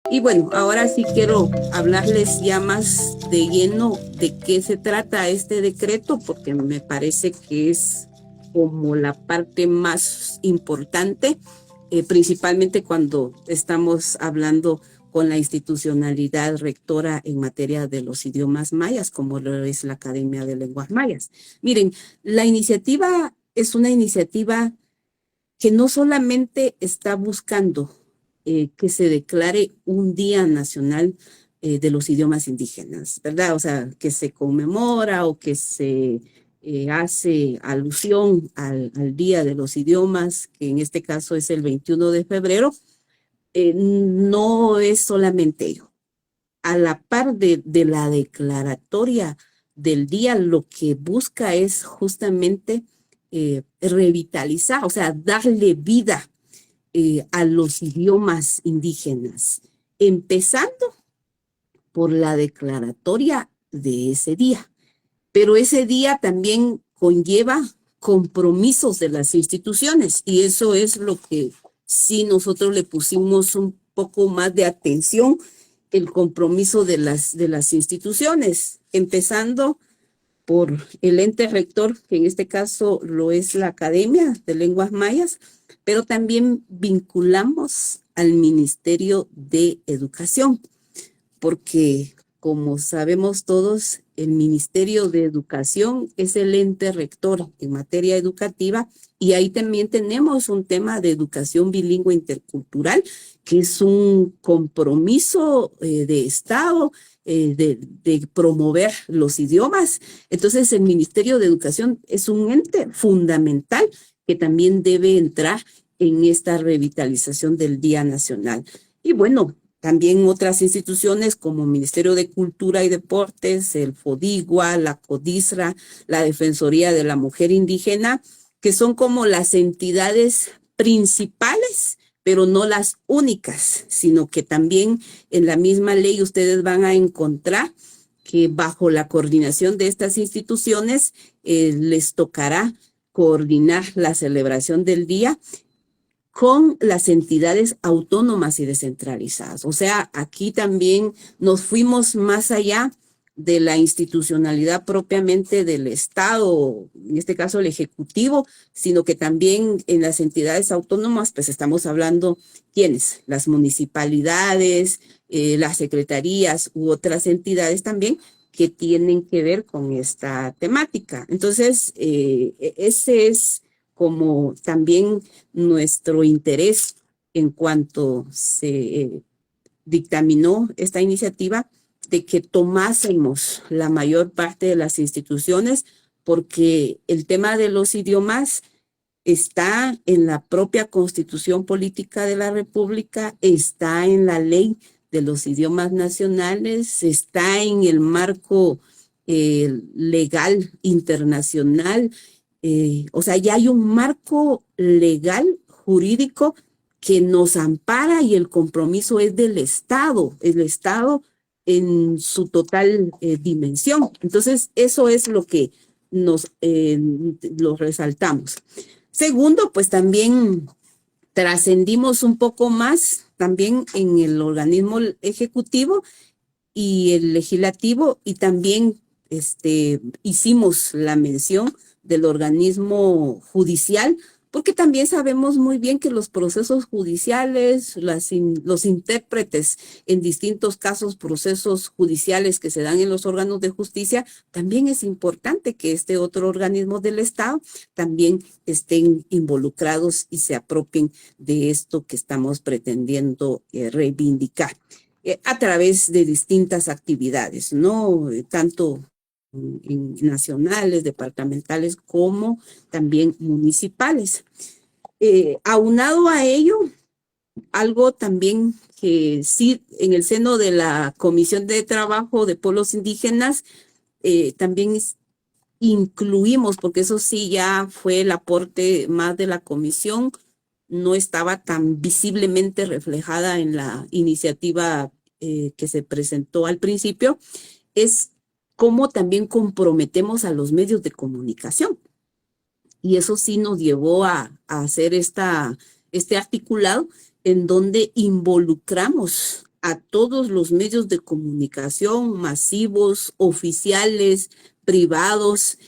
Y bueno, ahora sí quiero hablarles ya más de lleno de qué se trata este decreto, porque me parece que es como la parte más importante, principalmente cuando estamos hablando con la institucionalidad rectora en materia de los idiomas mayas, como lo es la Academia de Lenguas Mayas. Miren, la iniciativa es una iniciativa que no solamente está buscando que se declare un Día Nacional de los Idiomas Indígenas, ¿verdad? O sea, que se conmemora o que se hace alusión al Día de los Idiomas, que en este caso es el 21 de febrero, no es solamente ello. A la par de la declaratoria del día, lo que busca es justamente revitalizar, o sea, darle vida a los idiomas indígenas, empezando por la declaratoria de ese día. Pero ese día también conlleva compromisos de las instituciones y eso es lo que sí nosotros le pusimos un poco más de atención, el compromiso de las instituciones, empezando por el ente rector, que en este caso lo es la Academia de Lenguas Mayas, pero también vinculamos al Ministerio de Educación, porque como sabemos todos, el Ministerio de Educación es el ente rector en materia educativa y ahí también tenemos un tema de educación bilingüe intercultural, que es un compromiso de Estado de promover los idiomas. Entonces, el Ministerio de Educación es un ente fundamental que también debe entrar en esta revitalización del Día Nacional. Y bueno, también otras instituciones como Ministerio de Cultura y Deportes, el FODIGUA, la CODISRA, la Defensoría de la Mujer Indígena, que son como las entidades principales, pero no las únicas, sino que también en la misma ley ustedes van a encontrar que bajo la coordinación de estas instituciones les tocará coordinar la celebración del día con las entidades autónomas y descentralizadas. O sea, aquí también nos fuimos más allá de la institucionalidad propiamente del Estado, en este caso el Ejecutivo, sino que también en las entidades autónomas, pues estamos hablando, ¿quiénes? Las municipalidades, las secretarías u otras entidades también que tienen que ver con esta temática. Entonces, ese es como también nuestro interés en cuanto se dictaminó esta iniciativa de que tomásemos la mayor parte de las instituciones, porque el tema de los idiomas está en la propia Constitución Política de la República, está en la ley de los idiomas nacionales, está en el marco legal internacional. O sea, ya hay un marco legal, jurídico, que nos ampara y el compromiso es del Estado, el Estado en su total dimensión. Entonces, eso es lo que nos lo resaltamos. Segundo, pues también trascendimos un poco más también en el organismo ejecutivo y el legislativo y también hicimos la mención del organismo judicial, porque también sabemos muy bien que los procesos judiciales, los intérpretes en distintos casos, procesos judiciales que se dan en los órganos de justicia, también es importante que este otro organismo del Estado también estén involucrados y se apropien de esto que estamos pretendiendo reivindicar a través de distintas actividades, ¿no? Tanto nacionales, departamentales, como también municipales. Aunado a ello, algo también que sí, en el seno de la Comisión de Trabajo de Pueblos Indígenas, también incluimos, porque eso sí ya fue el aporte más de la comisión, no estaba tan visiblemente reflejada en la iniciativa que se presentó al principio, es cómo también comprometemos a los medios de comunicación. Y eso sí nos llevó a hacer este articulado en donde involucramos a todos los medios de comunicación masivos, oficiales, privados,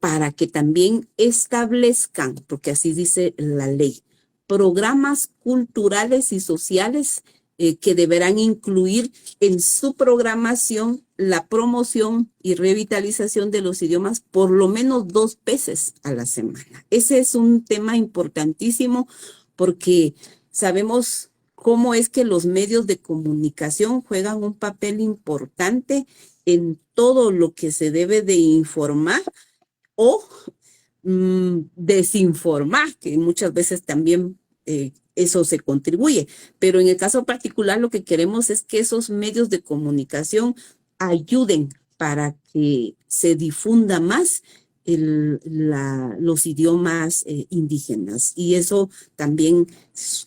para que también establezcan, porque así dice la ley, programas culturales y sociales que deberán incluir en su programación la promoción y revitalización de los idiomas por lo menos 2 veces a la semana. Ese es un tema importantísimo porque sabemos cómo es que los medios de comunicación juegan un papel importante en todo lo que se debe de informar o desinformar, que muchas veces también eso se contribuye. Pero en el caso particular lo que queremos es que esos medios de comunicación ayuden para que se difunda más los idiomas indígenas. Y eso también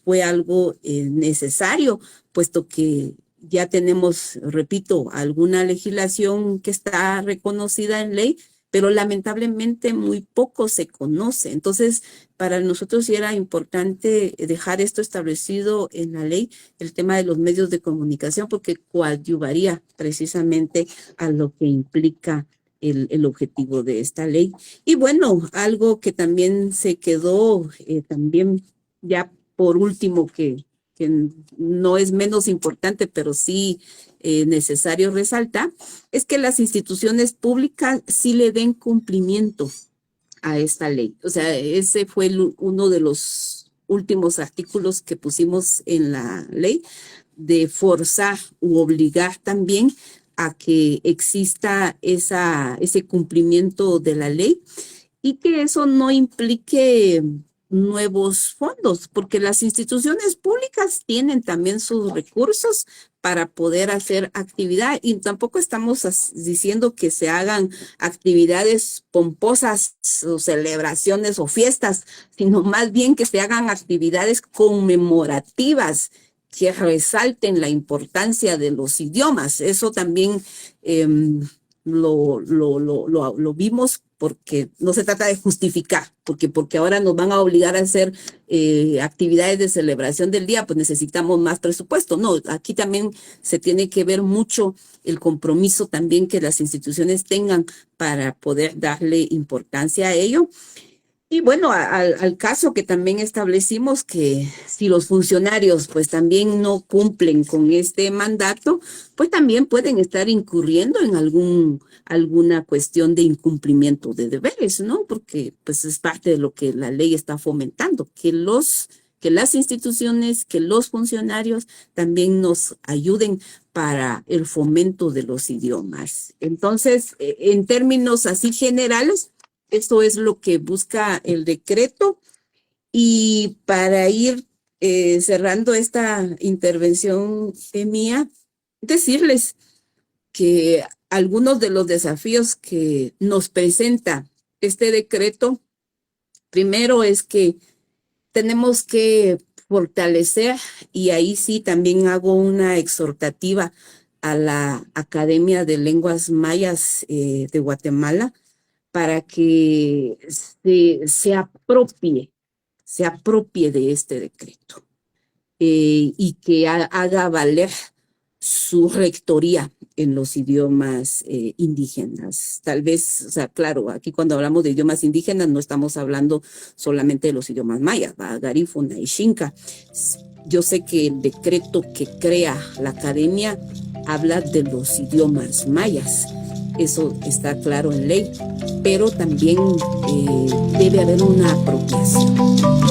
fue algo necesario, puesto que ya tenemos, repito, alguna legislación que está reconocida en ley, pero lamentablemente muy poco se conoce. Entonces, para nosotros sí era importante dejar esto establecido en la ley, el tema de los medios de comunicación, porque coadyuvaría precisamente a lo que implica el objetivo de esta ley. Y bueno, algo que también se quedó, también ya por último, que no es menos importante, pero sí necesario resaltar, es que las instituciones públicas sí le den cumplimiento a esta ley. O sea, ese fue uno de los últimos artículos que pusimos en la ley, de forzar u obligar también a que exista ese cumplimiento de la ley y que eso no implique nuevos fondos, porque las instituciones públicas tienen también sus recursos para poder hacer actividad y tampoco estamos diciendo que se hagan actividades pomposas o celebraciones o fiestas, sino más bien que se hagan actividades conmemorativas que resalten la importancia de los idiomas. Eso también lo vimos, porque no se trata de justificar, porque ahora nos van a obligar a hacer actividades de celebración del día, pues necesitamos más presupuesto. No, aquí también se tiene que ver mucho el compromiso también que las instituciones tengan para poder darle importancia a ello. Y bueno, al caso que también establecimos que si los funcionarios pues también no cumplen con este mandato, pues también pueden estar incurriendo en alguna cuestión de incumplimiento de deberes, ¿no? Porque pues es parte de lo que la ley está fomentando, que las instituciones, que los funcionarios también nos ayuden para el fomento de los idiomas. Entonces, en términos así generales, esto es lo que busca el decreto. Y para ir cerrando esta intervención mía, decirles que algunos de los desafíos que nos presenta este decreto, primero es que tenemos que fortalecer, y ahí sí también hago una exhortativa a la Academia de Lenguas Mayas de Guatemala, para que se apropie de este decreto y que haga valer su rectoría en los idiomas indígenas. Tal vez, o sea, claro, aquí cuando hablamos de idiomas indígenas no estamos hablando solamente de los idiomas mayas, garífuna y xinca. Yo sé que el decreto que crea la academia habla de los idiomas mayas. Eso está claro en ley, pero también debe haber una apropiación.